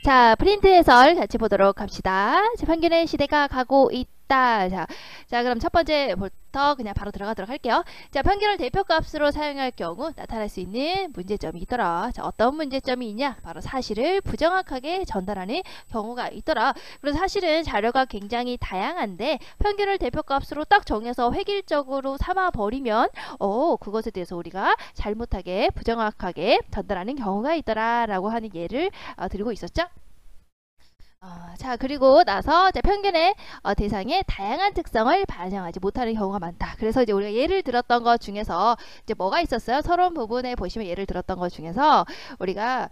자, 프린트 해설 같이 보도록 합시다. 자, 평균의 시대가 가고 있다. 자, 그럼 첫 번째부터 그냥 바로 들어가도록 할게요. 자, 평균을 대표값으로 사용할 경우 나타날 수 있는 문제점이 있더라. 자, 어떤 문제점이 있냐? 바로 사실을 부정확하게 전달하는 경우가 있더라. 그래서 사실은 자료가 굉장히 다양한데 평균을 대표값으로 딱 정해서 획일적으로 삼아버리면 그것에 대해서 우리가 잘못하게 부정확하게 전달하는 경우가 있더라 라고 하는 예를 들고 있었죠. 자, 그리고 나서 평균의 대상의 다양한 특성을 반영하지 못하는 경우가 많다. 그래서 이제 우리가 예를 들었던 것 중에서 이제 뭐가 있었어요? 서론 부분에 보시면 예를 들었던 것 중에서 우리가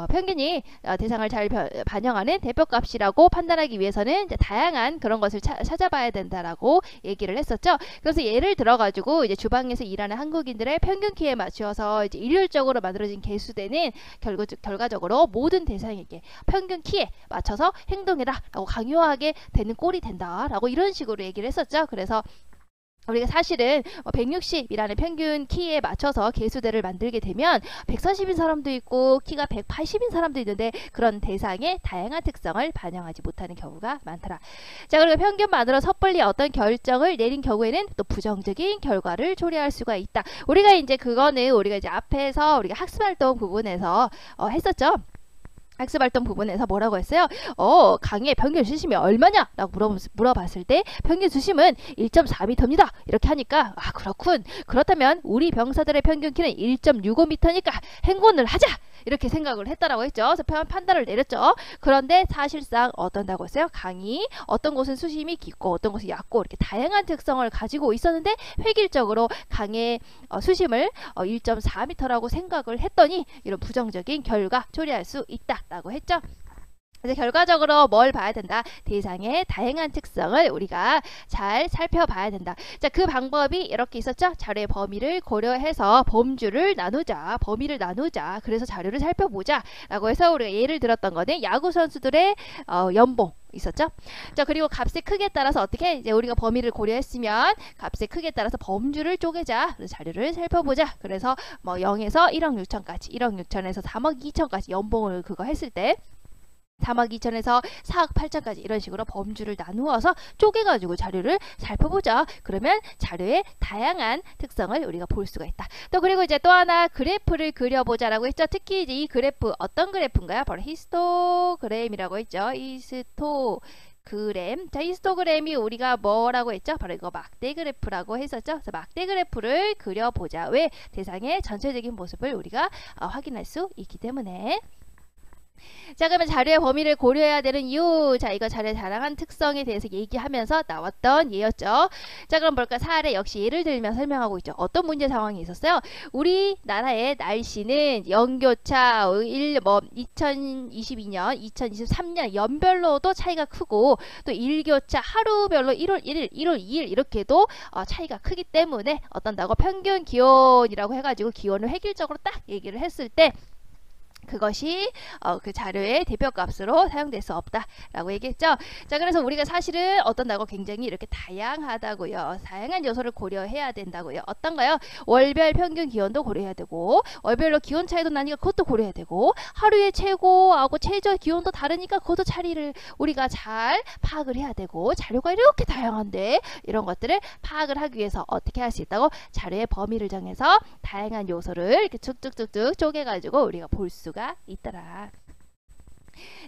평균이 대상을 잘 반영하는 대표값이라고 판단하기 위해서는 이제 다양한 그런 것을 찾아봐야 된다라고 얘기를 했었죠. 그래서 예를 들어가지고 이제 주방에서 일하는 한국인들의 평균 키에 맞추어서 이제 일률적으로 만들어진 개수대는 결과적으로 모든 대상에게 평균 키에 맞춰서 행동해라 라고 강요하게 되는 꼴이 된다 라고 이런 식으로 얘기를 했었죠. 그래서 우리가 사실은 160이라는 평균 키에 맞춰서 개수대를 만들게 되면 140인 사람도 있고 키가 180인 사람도 있는데 그런 대상의 다양한 특성을 반영하지 못하는 경우가 많더라. 자, 그리고 평균만으로 섣불리 어떤 결정을 내린 경우에는 또 부정적인 결과를 초래할 수가 있다. 우리가 이제 그거는 우리가 이제 앞에서 우리가 학습활동 부분에서 했었죠. 학습활동 부분에서 뭐라고 했어요? 강의 평균 수심이 얼마냐? 라고 물어봤을 때 평균 수심은 1.4m입니다. 이렇게 하니까 그렇군. 그렇다면 우리 병사들의 평균 키는 1.65m니까 행군을 하자! 이렇게 생각을 했다라고 했죠. 그래서 판단을 내렸죠. 그런데 사실상 어떤다고 했어요? 강이 어떤 곳은 수심이 깊고 어떤 곳은 얕고 이렇게 다양한 특성을 가지고 있었는데 획일적으로 강의 수심을 1.4m라고 생각을 했더니 이런 부정적인 결과 초래할 수 있다라고 했죠. 그래서 결과적으로 뭘 봐야 된다? 대상의 다양한 특성을 우리가 잘 살펴봐야 된다. 자, 그 방법이 이렇게 있었죠. 자료의 범위를 고려해서 범주를 나누자. 범위를 나누자. 그래서 자료를 살펴보자. 라고 해서 우리가 예를 들었던 거는 야구 선수들의 연봉 있었죠. 자, 그리고 값의 크기에 따라서 어떻게 이제 우리가 범위를 고려했으면 값의 크기에 따라서 범주를 쪼개자. 그래서 자료를 살펴보자. 그래서 뭐 0에서 1억 6천까지, 1억 6천에서 3억 2천까지 연봉을 그거 했을 때 3억 2천에서 4억 8천까지 이런 식으로 범주를 나누어서 쪼개가지고 자료를 살펴보자. 그러면 자료의 다양한 특성을 우리가 볼 수가 있다. 또 그리고 이제 또 하나 그래프를 그려보자라고 했죠. 특히 이제 이 그래프 어떤 그래프인가요? 바로 히스토그램이라고 했죠. 히스토그램. 자, 히스토그램이 우리가 뭐라고 했죠? 바로 이거 막대 그래프라고 했었죠. 그래서 막대 그래프를 그려보자. 왜? 대상의 전체적인 모습을 우리가 확인할 수 있기 때문에. 자, 그러면 자료의 범위를 고려해야 되는 이유. 자, 이거 자료의 다양한 특성에 대해서 얘기하면서 나왔던 예였죠. 자, 그럼 볼까? 사례 역시 예를 들면 설명하고 있죠. 어떤 문제 상황이 있었어요? 우리나라의 날씨는 연교차 2022년, 2023년 연별로도 차이가 크고 또 일교차 하루별로 1월 1일, 1월 2일 이렇게도 차이가 크기 때문에 어떤다고 평균 기온이라고 해가지고 기온을 획일적으로 딱 얘기를 했을 때 그것이 그 자료의 대표값으로 사용될 수 없다라고 얘기했죠. 자, 그래서 우리가 사실은 어떤다고 굉장히 이렇게 다양하다고요. 다양한 요소를 고려해야 된다고요. 어떤가요? 월별 평균 기온도 고려해야 되고 월별로 기온 차이도 나니까 그것도 고려해야 되고 하루의 최고하고 최저 기온도 다르니까 그것도 차이를 우리가 잘 파악을 해야 되고 자료가 이렇게 다양한데 이런 것들을 파악을 하기 위해서 어떻게 할 수 있다고? 자료의 범위를 정해서 다양한 요소를 이렇게 쭉쭉쭉쭉 쪼개가지고 우리가 볼 수가 있더라.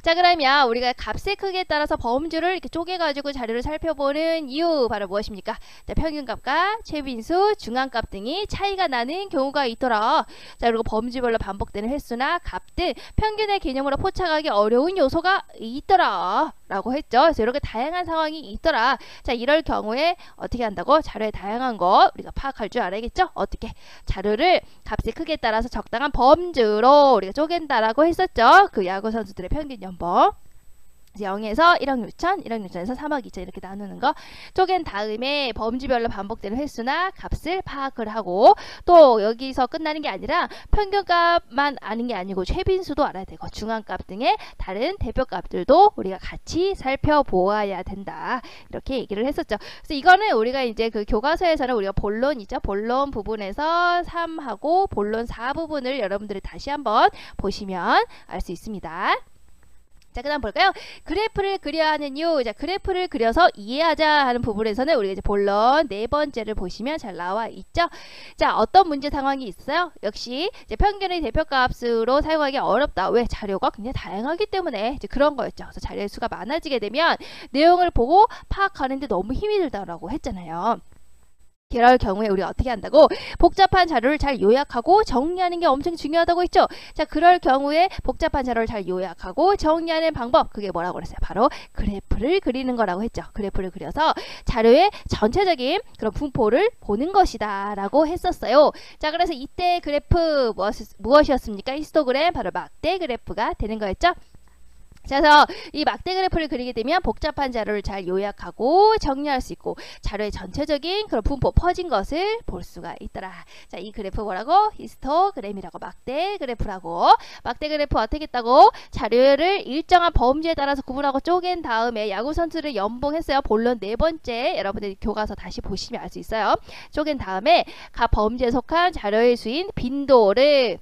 자, 그러면 우리가 값의 크기에 따라서 범주를 이렇게 쪼개가지고 자료를 살펴보는 이유 바로 무엇입니까? 자, 평균값과 최빈수, 중앙값 등이 차이가 나는 경우가 있더라. 자, 그리고 범주별로 반복되는 횟수나 값 등 평균의 개념으로 포착하기 어려운 요소가 있더라 라고 했죠. 그래서 이렇게 다양한 상황이 있더라. 자, 이럴 경우에 어떻게 한다고? 자료의 다양한 거 우리가 파악할 줄 알아야겠죠? 어떻게? 자료를 값의 크기에 따라서 적당한 범주로 우리가 쪼갠다라고 했었죠. 그 야구 선수들의 평균 연봉 0에서 1억 6천, 1억 6천에서 3억 2천 이렇게 나누는 거 쪼갠 다음에 범주별로 반복되는 횟수나 값을 파악을 하고 또 여기서 끝나는 게 아니라 평균값만 아는 게 아니고 최빈수도 알아야 되고 중앙값 등의 다른 대표값들도 우리가 같이 살펴보아야 된다. 이렇게 얘기를 했었죠. 그래서 이거는 우리가 이제 그 교과서에서는 우리가 본론 있죠. 본론 부분에서 3하고 본론 4 부분을 여러분들이 다시 한번 보시면 알 수 있습니다. 자, 그 다음 볼까요? 그래프를 그려야 하는 이유. 자, 그래프를 그려서 이해하자 하는 부분에서는 우리가 이제 본론 네 번째를 보시면 잘 나와 있죠. 자, 어떤 문제 상황이 있어요? 역시 이제 평균의 대표값으로 사용하기 어렵다. 왜? 자료가 굉장히 다양하기 때문에 이제 그런 거였죠. 그래서 자료의 수가 많아지게 되면 내용을 보고 파악하는데 너무 힘이 들다라고 했잖아요. 이럴 경우에 우리가 어떻게 한다고? 복잡한 자료를 잘 요약하고 정리하는 게 엄청 중요하다고 했죠. 자, 그럴 경우에 복잡한 자료를 잘 요약하고 정리하는 방법, 그게 뭐라고 그랬어요? 바로 그래프를 그리는 거라고 했죠. 그래프를 그려서 자료의 전체적인 그런 분포를 보는 것이다 라고 했었어요. 자, 그래서 이때 그래프 무엇이었습니까? 히스토그램, 바로 막대 그래프가 되는 거였죠. 그래서 이 막대 그래프를 그리게 되면 복잡한 자료를 잘 요약하고 정리할 수 있고 자료의 전체적인 그런 분포 퍼진 것을 볼 수가 있더라. 자, 이 그래프 뭐라고? 히스토그램이라고. 막대 그래프라고. 막대 그래프 어떻게 했다고? 자료를 일정한 범주에 따라서 구분하고 쪼갠 다음에 야구선수를 연봉했어요. 본론 네 번째 여러분들 교과서 다시 보시면 알 수 있어요. 쪼갠 다음에 각 범주에 속한 자료의 수인 빈도를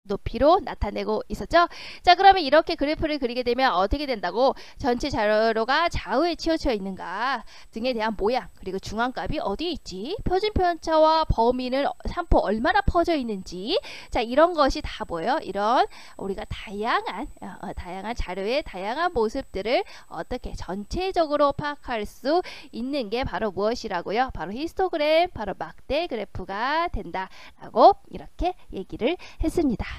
높이로 나타내고 있었죠. 자, 그러면 이렇게 그래프를 그리게 되면 어떻게 된다고? 전체 자료가 좌우에 치우쳐 있는가 등에 대한 모양, 그리고 중앙값이 어디에 있지, 표준편차와 범위는 산포 얼마나 퍼져 있는지, 자, 이런 것이 다 뭐예요? 이런 우리가 다양한 자료의 다양한 모습들을 어떻게 전체적으로 파악할 수 있는 게 바로 무엇이라고요? 바로 히스토그램, 바로 막대 그래프가 된다라고 이렇게 얘기를 했습니다.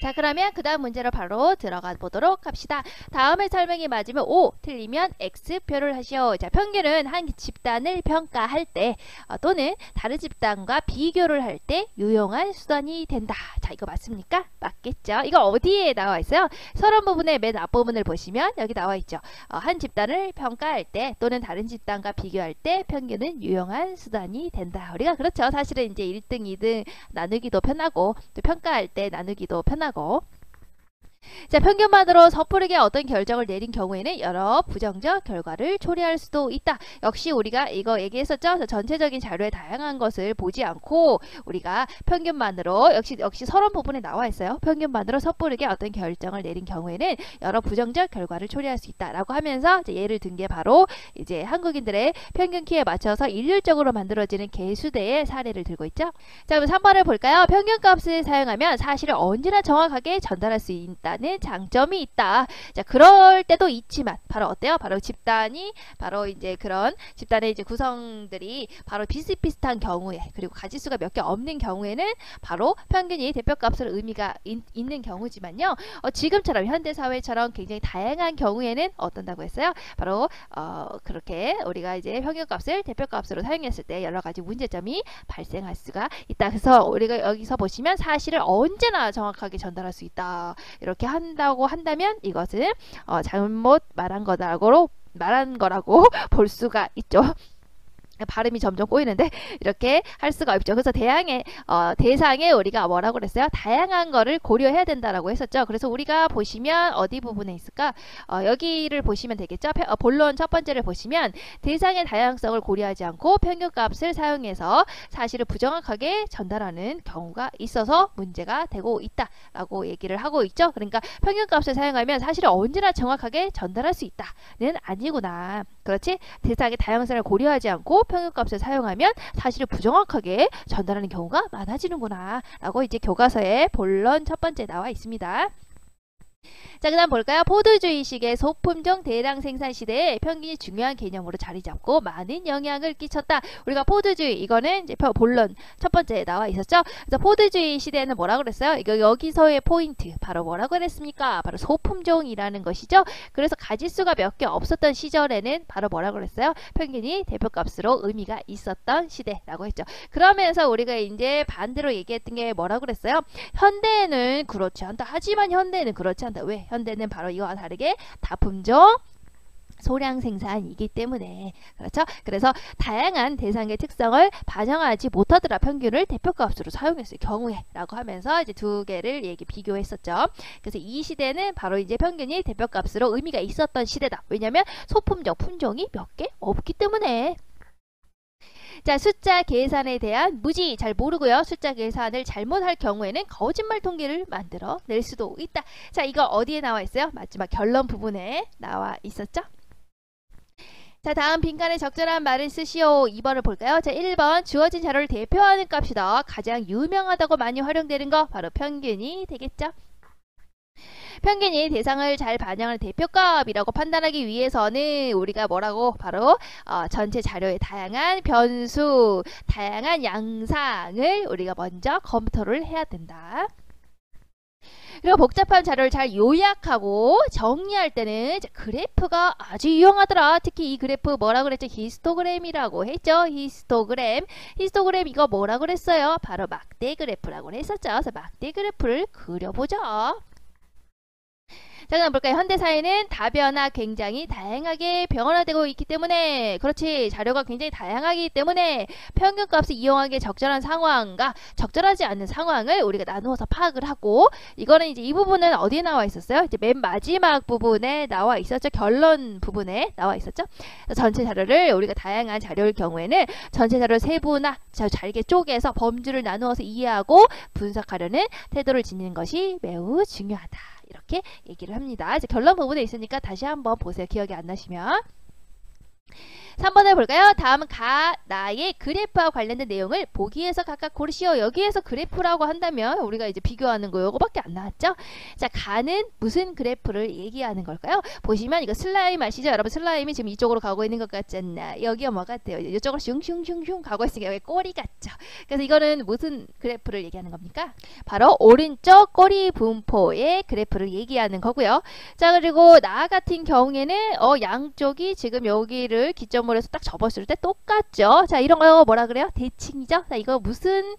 자, 그러면 그 다음 문제로 바로 들어가 보도록 합시다. 다음의 설명이 맞으면 O, 틀리면 X표를 하시오. 자, 평균은 한 집단을 평가할 때 또는 다른 집단과 비교를 할 때 유용한 수단이 된다. 자, 이거 맞습니까? 맞겠죠? 이거 어디에 나와 있어요? 서론 부분의 맨 앞부분을 보시면 여기 나와 있죠. 한 집단을 평가할 때 또는 다른 집단과 비교할 때 평균은 유용한 수단이 된다. 우리가 그렇죠. 사실은 이제 1등, 2등 나누기도 편하고 또 평가할 때 나누기도 편하고. 자, 평균만으로 섣부르게 어떤 결정을 내린 경우에는 여러 부정적 결과를 초래할 수도 있다. 역시 우리가 이거 얘기했었죠. 전체적인 자료의 다양한 것을 보지 않고 우리가 평균만으로 역시 서론 부분에 나와 있어요. 평균만으로 섣부르게 어떤 결정을 내린 경우에는 여러 부정적 결과를 초래할 수 있다라고 하면서 이제 예를 든 게 바로 이제 한국인들의 평균 키에 맞춰서 일률적으로 만들어지는 개수대의 사례를 들고 있죠. 자, 그럼 3번을 볼까요? 평균값을 사용하면 사실을 언제나 정확하게 전달할 수 있다. 는 장점이 있다. 자, 그럴 때도 있지만 바로 어때요? 바로 집단이 바로 이제 그런 집단의 이제 구성들이 바로 비슷비슷한 경우에, 그리고 가지수가 몇 개 없는 경우에는 바로 평균이 대표값으로 의미가 있는 경우지만요. 지금처럼 현대 사회처럼 굉장히 다양한 경우에는 어떤다고 했어요? 바로 그렇게 우리가 이제 평균값을 대표값으로 사용했을 때 여러 가지 문제점이 발생할 수가 있다. 그래서 우리가 여기서 보시면 사실을 언제나 정확하게 전달할 수 있다. 이렇게 한다고 한다면 이것은 잘못 말한 거라고 볼 수가 있죠. 발음이 점점 꼬이는데 이렇게 할 수가 없죠. 그래서 대상에 우리가 뭐라고 그랬어요? 다양한 거를 고려해야 된다라고 했었죠. 그래서 우리가 보시면 어디 부분에 있을까? 여기를 보시면 되겠죠. 본론 첫 번째를 보시면 대상의 다양성을 고려하지 않고 평균값을 사용해서 사실을 부정확하게 전달하는 경우가 있어서 문제가 되고 있다라고 얘기를 하고 있죠. 그러니까 평균값을 사용하면 사실을 언제나 정확하게 전달할 수 있다는 아니구나. 그렇지? 대상의 다양성을 고려하지 않고 평균값을 사용하면 사실을 부정확하게 전달하는 경우가 많아지는구나 라고 이제 교과서에 본론 첫 번째 나와 있습니다. 자, 그 다음 볼까요? 포도주의식의 소품종 대량 생산 시대에 평균이 중요한 개념으로 자리 잡고 많은 영향을 끼쳤다. 우리가 포도주의, 이거는 이제 본론 첫 번째에 나와 있었죠. 그래서 포도주의 시대에는 뭐라고 그랬어요? 이거 여기서의 포인트 바로 뭐라고 그랬습니까? 바로 소품종이라는 것이죠. 그래서 가지수가 몇 개 없었던 시절에는 바로 뭐라고 그랬어요? 평균이 대표값으로 의미가 있었던 시대라고 했죠. 그러면서 우리가 이제 반대로 얘기했던 게 뭐라고 그랬어요? 현대에는 그렇지 않다. 하지만 현대에는 그렇지 않다. 왜? 현대는 바로 이거와 다르게 다품종 소량 생산이기 때문에 그렇죠. 그래서 다양한 대상의 특성을 반영하지 못하더라 평균을 대표값으로 사용했을 경우에 라고 하면서 이제 두 개를 비교했었죠. 그래서 이 시대는 바로 이제 평균이 대표값으로 의미가 있었던 시대다. 왜냐하면 소품종 품종이 몇 개 없기 때문에. 자, 숫자 계산에 대한 무지 잘 모르고요. 숫자 계산을 잘못할 경우에는 거짓말 통계를 만들어 낼 수도 있다. 자, 이거 어디에 나와 있어요? 마지막 결론 부분에 나와 있었죠? 자, 다음 빈칸에 적절한 말을 쓰시오. 2번을 볼까요? 자, 1번 주어진 자료를 대표하는 값이다. 가장 유명하다고 많이 활용되는 거 바로 평균이 되겠죠? 평균이 대상을 잘 반영하는 대표값이라고 판단하기 위해서는 우리가 뭐라고? 바로 전체 자료의 다양한 변수, 다양한 양상을 우리가 먼저 검토를 해야 된다. 그리고 복잡한 자료를 잘 요약하고 정리할 때는 그래프가 아주 유용하더라. 특히 이 그래프 뭐라고 그랬죠? 히스토그램이라고 했죠. 히스토그램. 히스토그램 이거 뭐라고 그랬어요? 바로 막대 그래프라고 했었죠. 그래서 막대 그래프를 그려보죠. 자, 그럼 볼까요? 현대사회는 다변화 굉장히 다양하게 변화되고 있기 때문에, 그렇지, 자료가 굉장히 다양하기 때문에 평균값을 이용하기에 적절한 상황과 적절하지 않은 상황을 우리가 나누어서 파악을 하고, 이거는 이제 이 부분은 어디에 나와 있었어요? 이제 맨 마지막 부분에 나와 있었죠. 결론 부분에 나와 있었죠. 전체 자료를 우리가 다양한 자료일 경우에는 전체 자료 세부나 잘게 쪼개서 범주를 나누어서 이해하고 분석하려는 태도를 지니는 것이 매우 중요하다. 이렇게 얘기를 합니다. 이제 결론 부분에 있으니까 다시 한번 보세요. 기억이 안 나시면. 3번을 볼까요? 다음은 나의 그래프와 관련된 내용을 보기에서 각각 고르시오. 여기에서 그래프라고 한다면 우리가 이제 비교하는 거 요거밖에 안 나왔죠? 자, 가는 무슨 그래프를 얘기하는 걸까요? 보시면 이거 슬라임 아시죠? 여러분 슬라임이 지금 이쪽으로 가고 있는 것 같지 않나? 여기가 뭐 같아요? 이쪽으로 슝슝슝슝 가고 있으니까 여기 꼬리 같죠? 그래서 이거는 무슨 그래프를 얘기하는 겁니까? 바로 오른쪽 꼬리 분포의 그래프를 얘기하는 거고요. 자, 그리고 나 같은 경우에는 양쪽이 지금 여기를 기점으로 해서 딱 접었을 때 똑같죠. 자, 이런 거 뭐라 그래요? 대칭이죠. 자, 이거 무슨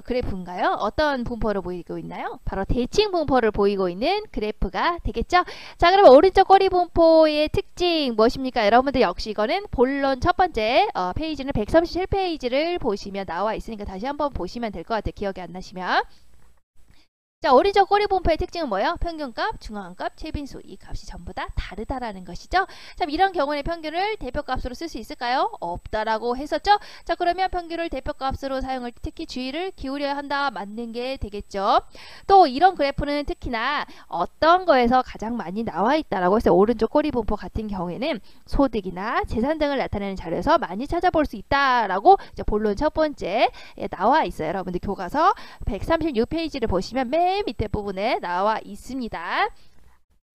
그래프인가요? 어떤 분포를 보이고 있나요? 바로 대칭 분포를 보이고 있는 그래프가 되겠죠. 자, 그럼 오른쪽 꼬리 분포의 특징 무엇입니까? 여러분들 역시 이거는 본론 첫 번째 페이지는 137페이지를 보시면 나와 있으니까 다시 한번 보시면 될 것 같아요. 기억이 안 나시면. 자, 오른쪽 꼬리 분포의 특징은 뭐예요? 평균값, 중앙값, 최빈수. 이 값이 전부 다 다르다라는 것이죠. 자, 이런 경우에 평균을 대표값으로 쓸 수 있을까요? 없다라고 했었죠. 자, 그러면 평균을 대표값으로 사용할 때 특히 주의를 기울여야 한다. 맞는 게 되겠죠. 또 이런 그래프는 특히나 어떤 거에서 가장 많이 나와 있다라고 해서 오른쪽 꼬리 분포 같은 경우에는 소득이나 재산 등을 나타내는 자료에서 많이 찾아볼 수 있다라고 이제 본론 첫 번째에 나와 있어요. 여러분들 교과서 136페이지를 보시면 맨 밑에 부분에 나와 있습니다.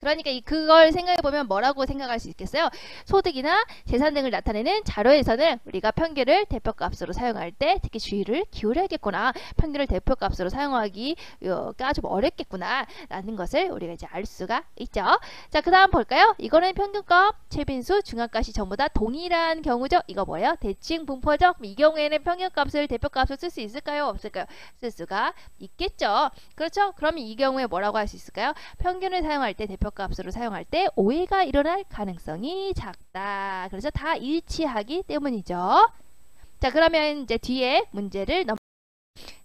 그러니까 그걸 생각해보면 뭐라고 생각할 수 있겠어요? 소득이나 재산 등을 나타내는 자료에서는 우리가 평균을 대표값으로 사용할 때 특히 주의를 기울여야겠구나. 평균을 대표값으로 사용하기가 좀 어렵겠구나 라는 것을 우리가 이제 알 수가 있죠. 자, 그 다음 볼까요? 이거는 평균값, 최빈수, 중앙값이 전부 다 동일한 경우죠. 이거 뭐예요? 대칭 분포죠. 이 경우에는 평균값을 대표값으로 쓸 수 있을까요? 없을까요? 쓸 수가 있겠죠. 그렇죠? 그러면 이 경우에 뭐라고 할 수 있을까요? 평균을 사용할 때 값으로 사용할 때 오해가 일어날 가능성이 작다. 그래서 다 일치하기 때문이죠. 자, 그러면 이제 뒤에 문제를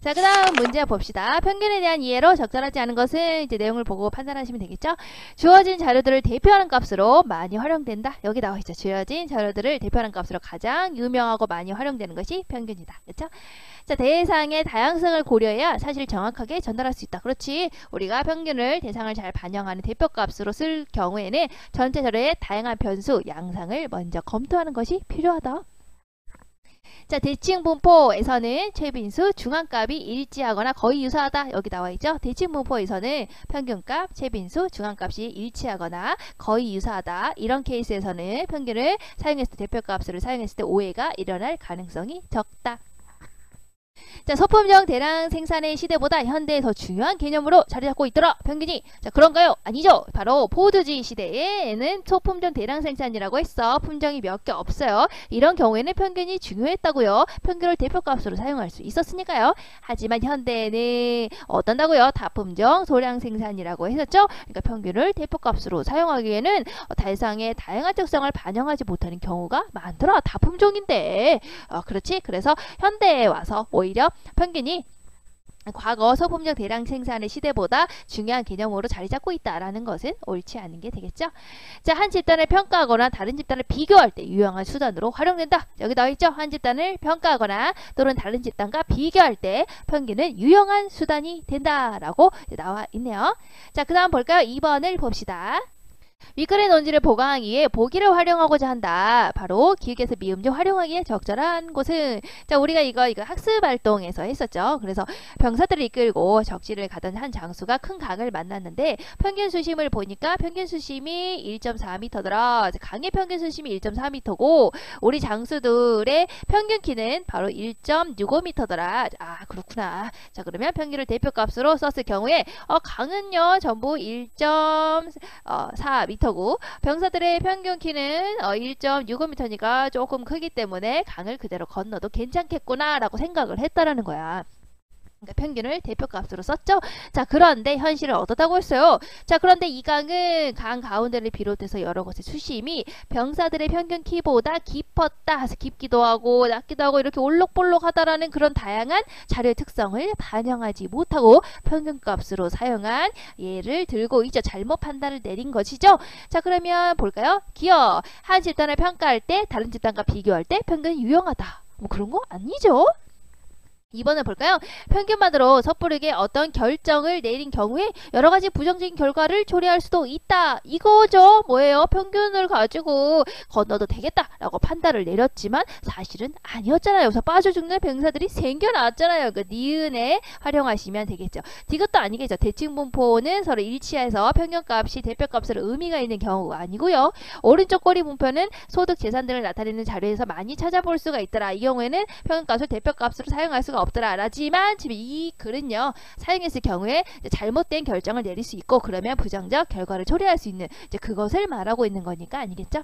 자, 그 다음 문제 봅시다. 평균에 대한 이해로 적절하지 않은 것은 이제 내용을 보고 판단하시면 되겠죠. 주어진 자료들을 대표하는 값으로 많이 활용된다. 여기 나와 있죠. 주어진 자료들을 대표하는 값으로 가장 유명하고 많이 활용되는 것이 평균이다. 그렇죠? 자, 대상의 다양성을 고려해야 사실 정확하게 전달할 수 있다. 그렇지. 우리가 평균을 대상을 잘 반영하는 대표값으로 쓸 경우에는 전체 자료의 다양한 변수, 양상을 먼저 검토하는 것이 필요하다. 자, 대칭 분포에서는 최빈수, 중앙값이 일치하거나 거의 유사하다. 여기 나와 있죠. 대칭 분포에서는 평균값, 최빈수, 중앙값이 일치하거나 거의 유사하다. 이런 케이스에서는 평균을 사용했을 때 대표값을 사용했을 때 오해가 일어날 가능성이 적다. 자, 소품종 대량 생산의 시대보다 현대에 더 중요한 개념으로 자리 잡고 있더라. 평균이. 자, 그런가요? 아니죠. 바로 포드지 시대에는 소품종 대량 생산이라고 했어. 품종이 몇 개 없어요. 이런 경우에는 평균이 중요했다고요. 평균을 대표값으로 사용할 수 있었으니까요. 하지만 현대에는 어떤다고요? 다품종 소량 생산이라고 했었죠. 그러니까 평균을 대표값으로 사용하기에는 대상의 다양한 특성을 반영하지 못하는 경우가 많더라. 다품종인데. 그렇지. 그래서 현대에 와서 오히려 평균이 과거 소품종 대량 생산의 시대보다 중요한 개념으로 자리 잡고 있다라는 것은 옳지 않은 게 되겠죠. 자, 한 집단을 평가하거나 다른 집단을 비교할 때 유용한 수단으로 활용된다. 여기 나와있죠. 한 집단을 평가하거나 또는 다른 집단과 비교할 때 평균은 유용한 수단이 된다라고 나와 있네요. 자, 그 다음 볼까요? 2번을 봅시다. 윗글의 논지를 보강하기 위해 보기를 활용하고자 한다. 바로 기역에서 미음중 활용하기에 적절한 곳은, 자, 우리가 이거 학습 활동에서 했었죠. 그래서 병사들을 이끌고 적지를 가던 한 장수가 큰 강을 만났는데 평균 수심을 보니까 평균 수심이 1.4m더라. 강의 평균 수심이 1.4m고 우리 장수들의 평균 키는 바로 1.65m더라. 아, 그렇구나. 자, 그러면 평균을 대표값으로 썼을 경우에 강은요 전부 1.4m고 병사들의 평균 키는 1.65m니까 조금 크기 때문에 강을 그대로 건너도 괜찮겠구나 라고 생각을 했다라는 거야. 그러니까 평균을 대표값으로 썼죠. 자, 그런데 현실을 어떻다고 했어요. 자, 그런데 이 강은 강 가운데를 비롯해서 여러 곳의 수심이 병사들의 평균 키보다 깊었다. 해서 깊기도 하고 낮기도 하고 이렇게 올록볼록하다라는 그런 다양한 자료의 특성을 반영하지 못하고 평균값으로 사용한 예를 들고 있죠. 잘못 판단을 내린 것이죠. 자, 그러면 볼까요? 기억. 한 집단을 평가할 때 다른 집단과 비교할 때 평균이 유용하다. 뭐 그런 거 아니죠. 2번을 볼까요? 평균만으로 섣부르게 어떤 결정을 내린 경우에 여러 가지 부정적인 결과를 초래할 수도 있다. 이거죠. 뭐예요? 평균을 가지고 건너도 되겠다라고 판단을 내렸지만 사실은 아니었잖아요. 여기서 빠져 죽는 병사들이 생겨났잖아요. 그 니은에 활용하시면 되겠죠. 이것도 아니겠죠. 대칭분포는 서로 일치해서 평균값이 대표값으로 의미가 있는 경우가 아니고요. 오른쪽 꼬리 분포는 소득, 재산 등을 나타내는 자료에서 많이 찾아볼 수가 있더라. 이 경우에는 평균값을 대표값으로 사용할 수가 없더라. 라지만 지금 이 글은요 사용했을 경우에 잘못된 결정을 내릴 수 있고 그러면 부정적 결과를 초래할 수 있는 그것을 말하고 있는 거니까 아니겠죠?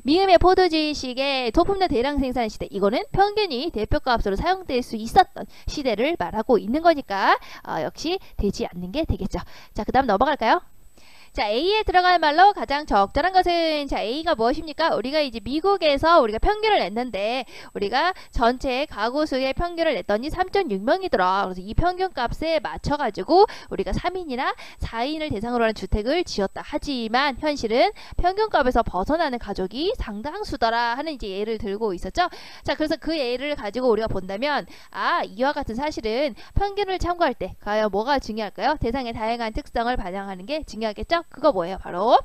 미음의 포도주의식의 소품종 대량 생산 시대, 이거는 평균이 대표값으로 사용될 수 있었던 시대를 말하고 있는 거니까 역시 되지 않는 게 되겠죠. 자, 그 다음 넘어갈까요? 자, A에 들어갈 말로 가장 적절한 것은, 자, A가 무엇입니까? 우리가 이제 미국에서 우리가 평균을 냈는데 우리가 전체 가구 수의 평균을 냈더니 3.6명이더라. 그래서 이 평균 값에 맞춰가지고 우리가 3인이나 4인을 대상으로 하는 주택을 지었다. 하지만 현실은 평균 값에서 벗어나는 가족이 상당수더라 하는 이제 예를 들고 있었죠. 자, 그래서 그 예를 가지고 우리가 본다면 이와 같은 사실은 평균을 참고할 때 과연 뭐가 중요할까요? 대상의 다양한 특성을 반영하는 게 중요하겠죠? 그거 뭐예요? 바로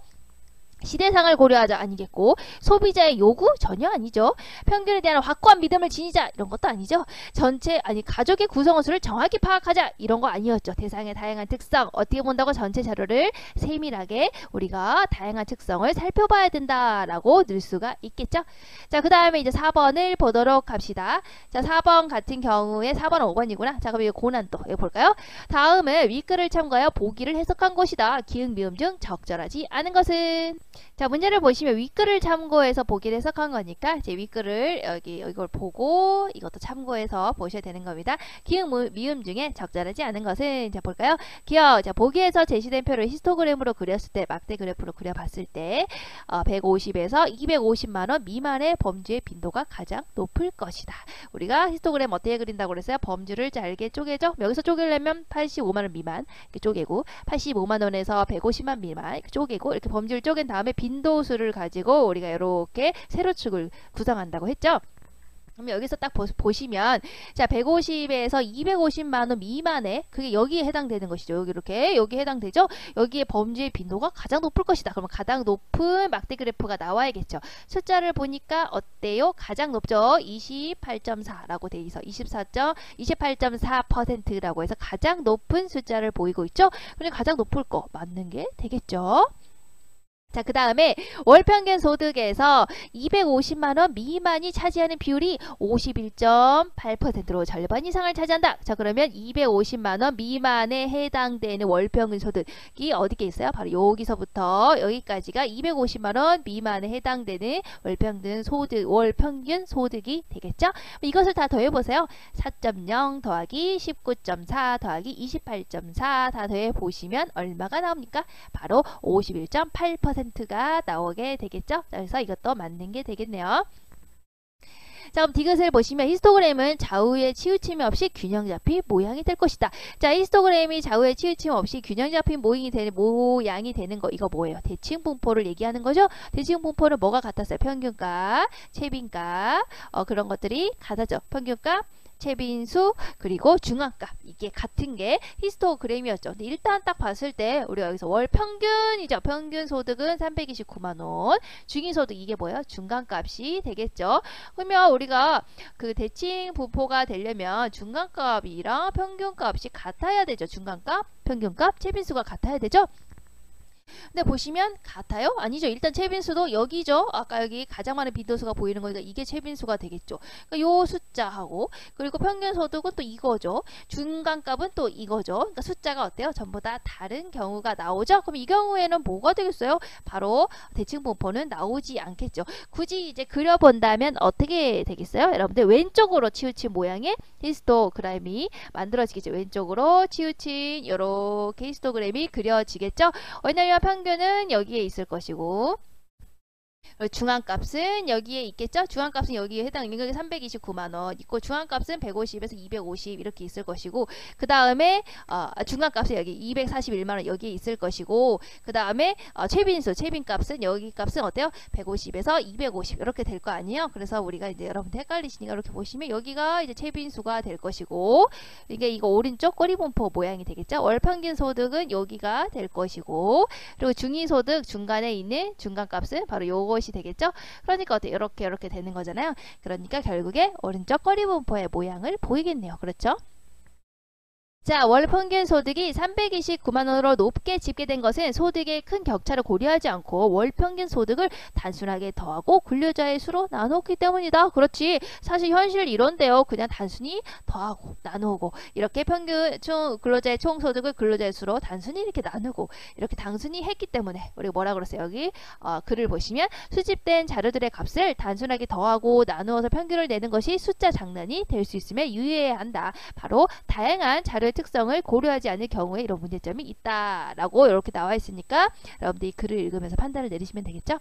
시대상을 고려하자 아니겠고 소비자의 요구 전혀 아니죠. 평균에 대한 확고한 믿음을 지니자 이런 것도 아니죠. 전체 가족의 구성원수를 정확히 파악하자 이런 거 아니었죠. 대상의 다양한 특성 어떻게 본다고 전체 자료를 세밀하게 우리가 다양한 특성을 살펴봐야 된다라고 늘 수가 있겠죠. 자, 그 다음에 이제 4번을 보도록 합시다. 자, 4번 같은 경우에 4번은 5번이구나. 자, 그럼 이거 고난도 이거 볼까요? 다음은 윗글을 참고하여 보기를 해석한 것이다. 기흥 미음 중 적절하지 않은 것은, 자, 문제를 보시면 윗글을 참고해서 보기를 해석한 거니까 이제 윗글을 이걸 보고 이것도 참고해서 보셔야 되는 겁니다. 기흥 미음 중에 적절하지 않은 것은, 자, 볼까요? 기억. 자, 보기에서 제시된 표를 히스토그램으로 그렸을 때, 막대 그래프로 그려봤을 때 150에서 250만원 미만의 범주의 빈도가 가장 높을 것이다. 우리가 히스토그램 어떻게 그린다고 그랬어요? 범주를 잘게 쪼개죠. 여기서 쪼개려면 85만원 미만 이렇게 쪼개고 85만원에서 150만 미만 이렇게 쪼개고 이렇게 범주를 쪼갠 다음에 빈도수를 가지고 우리가 이렇게 세로축을 구성한다고 했죠. 그럼 여기서 딱 보시면, 자, 150에서 250만원 미만에 그게 여기에 해당되는 것이죠. 여기 이렇게 여기에 해당되죠. 여기에 범주의 빈도가 가장 높을 것이다. 그러면 가장 높은 막대 그래프가 나와야겠죠. 숫자를 보니까 어때요? 가장 높죠. 28.4라고 돼 있어. 28.4%라고 해서 가장 높은 숫자를 보이고 있죠. 그러니까 가장 높을 거 맞는 게 되겠죠. 자, 그 다음에 월평균 소득에서 250만원 미만이 차지하는 비율이 51.8%로 절반 이상을 차지한다. 자, 그러면 250만원 미만에 해당되는 월평균 소득이 어디에 있어요? 바로 여기서부터 여기까지가 250만원 미만에 해당되는 월평균 소득이 되겠죠? 이것을 다 더해보세요. 4.0 더하기 19.4 더하기 28.4 다 더해보시면 얼마가 나옵니까? 바로 51.8%가 나오게 되겠죠. 그래서 이것도 맞는 게 되겠네요. 자, 그럼 디귿을 보시면 히스토그램은 좌우에 치우침이 없이 균형 잡힌 모양이 될 것이다. 자, 히스토그램이 좌우에 치우침 없이 균형 잡힌 모양이 되는 거 이거 뭐예요? 대칭 분포를 얘기하는 거죠. 대칭 분포는 뭐가 같았어요? 평균값, 최빈값, 그런 것들이 같아져. 평균값, 최빈수, 그리고 중앙값, 이게 같은 게 히스토그램이었죠. 근데 일단 딱 봤을 때 우리가 여기서 월 평균이죠. 평균 소득은 329만원, 중위소득 이게 뭐예요? 중간값이 되겠죠. 그러면 우리가 그 대칭 분포가 되려면 중간값이랑 평균값이 같아야 되죠. 중간값, 평균값, 최빈수가 같아야 되죠. 근데 보시면 같아요? 아니죠. 일단 최빈수도 여기죠. 아까 여기 가장 많은 빈도수가 보이는 거니까 이게 최빈수가 되겠죠. 그러니까 요 숫자하고, 그리고 평균소득은 또 이거죠. 중간값은 또 이거죠. 그러니까 숫자가 어때요? 전부 다 다른 경우가 나오죠. 그럼 이 경우에는 뭐가 되겠어요? 바로 대칭 분포는 나오지 않겠죠. 굳이 이제 그려본다면 어떻게 되겠어요? 여러분들 왼쪽으로 치우친 모양의 히스토그램이 만들어지겠죠. 왼쪽으로 치우친 이렇게 히스토그램이 그려지겠죠. 왜냐면 평균은 여기에 있을 것이고 중앙값은 여기에 있겠죠. 중앙값은 여기에 해당하는 게 329만원 있고 중앙값은 150에서 250 이렇게 있을 것이고 그 다음에 중간값은 여기 241만원 여기에 있을 것이고 그 다음에 최빈값은 여기 값은 어때요? 150에서 250 이렇게 될 거 아니에요. 그래서 우리가 이제 여러분들 헷갈리시니까 이렇게 보시면 여기가 이제 최빈수가 될 것이고 이거 오른쪽 꼬리분포 모양이 되겠죠. 월평균 소득은 여기가 될 것이고 그리고 중위소득 중간에 있는 중간값은 바로 요것이 되겠죠. 그러니까 어때? 이렇게 되는 거잖아요. 그러니까 결국에 오른쪽 꼬리분포의 모양을 보이겠네요. 그렇죠? 자, 월 평균 소득이 329만원으로 높게 집계된 것은 소득의 큰 격차를 고려하지 않고 월 평균 소득을 단순하게 더하고 근로자의 수로 나눴기 때문이다. 그렇지. 사실 현실 이런데요. 그냥 단순히 더하고 나누고 이렇게 평균 근로자의 총 소득을 근로자의 수로 단순히 이렇게 나누고 이렇게 단순히 했기 때문에 우리가 뭐라 그랬어요? 여기 글을 보시면 수집된 자료들의 값을 단순하게 더하고 나누어서 평균을 내는 것이 숫자 장난이 될 수 있음에 유의해야 한다. 바로 다양한 자료의 특성을 고려하지 않을 경우에 이런 문제점이 있다라고 이렇게 나와 있으니까 여러분들이 글을 읽으면서 판단을 내리시면 되겠죠.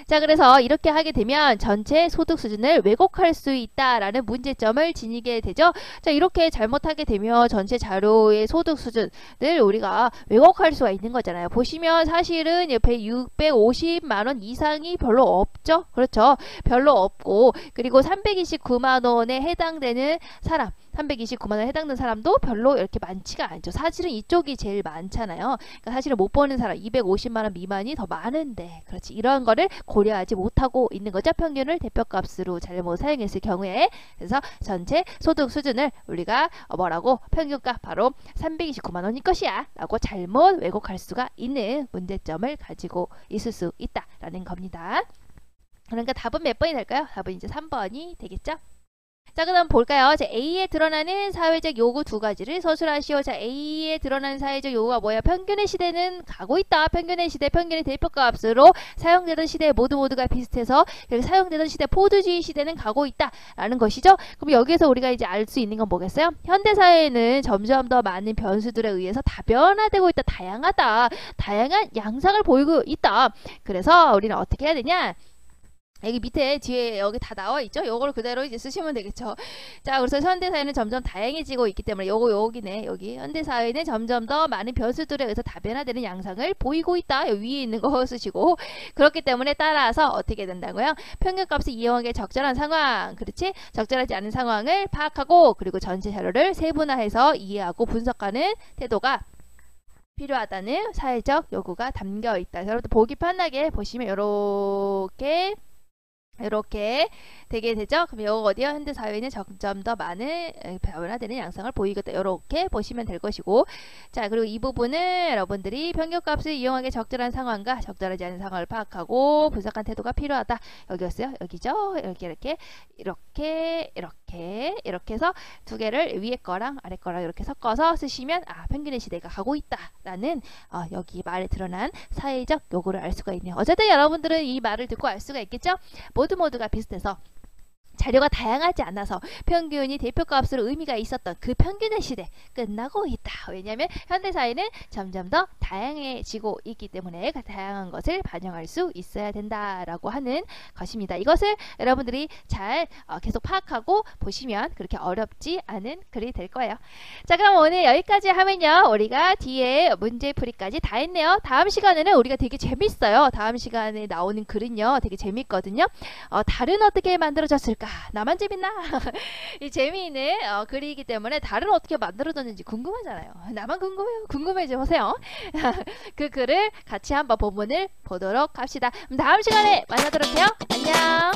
자, 그래서 이렇게 하게 되면 전체 소득 수준을 왜곡할 수 있다라는 문제점을 지니게 되죠. 자, 이렇게 잘못하게 되면 전체 자료의 소득 수준을 우리가 왜곡할 수가 있는 거잖아요. 보시면 사실은 옆에 650만원 이상이 별로 없죠. 그렇죠. 별로 없고 그리고 329만원에 해당되는 사람 329만원에 해당되는 사람도 별로 이렇게 많지가 않죠. 사실은 이쪽이 제일 많잖아요. 그러니까 사실은 못 버는 사람 250만원 미만이 더 많은데 그렇지. 이런 거를 고려하지 못하고 있는 거죠. 평균을 대표값으로 잘못 사용했을 경우에. 그래서 전체 소득 수준을 우리가 뭐라고 평균값 바로 329만원일 것이야 라고 잘못 왜곡할 수가 있는 문제점을 가지고 있을 수 있다라는 겁니다. 그러니까 답은 몇 번이 될까요? 답은 이제 3번이 되겠죠. 자, 그다음 볼까요? 자, A에 드러나는 사회적 요구 두 가지를 서술하시오. 자, A에 드러나는 사회적 요구가 뭐야? 평균의 시대는 가고 있다. 평균의 시대, 평균의 대표값으로 사용되던 시대 모두가 비슷해서 사용되던 시대, 포드주의 시대는 가고 있다. 라는 것이죠. 그럼 여기에서 우리가 이제 알 수 있는 건 뭐겠어요? 현대사회는 점점 더 많은 변수들에 의해서 다변화되고 있다. 다양하다. 다양한 양상을 보이고 있다. 그래서 우리는 어떻게 해야 되냐? 여기 밑에 뒤에 여기 다 나와 있죠. 요걸 그대로 이제 쓰시면 되겠죠. 자, 그래서 현대사회는 점점 다양해지고 있기 때문에 여기네. 여기 현대사회는 점점 더 많은 변수들에 의해서 다변화되는 양상을 보이고 있다. 여기 위에 있는 거 쓰시고 그렇기 때문에 따라서 어떻게 된다고요? 평균값을 이용하기에 적절한 상황, 그렇지? 적절하지 않은 상황을 파악하고 그리고 전체 자료를 세분화해서 이해하고 분석하는 태도가 필요하다는 사회적 요구가 담겨 있다. 여러분들 보기 편하게 보시면 이렇게 되게 되죠. 그럼 이거 어디요? 현대사회는 점점 더 많은 변화되는 양상을 보이겠다. 이렇게 보시면 될 것이고 자, 그리고 이 부분은 여러분들이 평균값을 이용하기 적절한 상황과 적절하지 않은 상황을 파악하고 분석한 태도가 필요하다. 여기였어요. 여기죠. 이렇게 해서 두 개를 위에 거랑 아래 거랑 이렇게 섞어서 쓰시면 평균의 시대가 가고 있다라는 여기 말에 드러난 사회적 요구를 알 수가 있네요. 어쨌든 여러분들은 이 말을 듣고 알 수가 있겠죠. 모두가 비슷해서 자료가 다양하지 않아서 평균이 대표값으로 의미가 있었던 그 평균의 시대 끝나고 있다. 왜냐하면 현대사회는 점점 더 다양해지고 있기 때문에 그 다양한 것을 반영할 수 있어야 된다라고 하는 것입니다. 이것을 여러분들이 잘 계속 파악하고 보시면 그렇게 어렵지 않은 글이 될 거예요. 자, 그럼 오늘 여기까지 하면요, 우리가 뒤에 문제풀이까지 다 했네요. 다음 시간에는 우리가 되게 재밌어요. 다음 시간에 나오는 글은요 되게 재밌거든요. 달은 어떻게 만들어졌을까? 나만 재밌나? 이 재미있는 글이기 때문에 달은 어떻게 만들어졌는지 궁금하잖아요. 나만 궁금해요. 궁금해져 보세요. 그 글을 같이 한번 본문을 보도록 합시다. 다음 시간에 만나도록 해요. 안녕.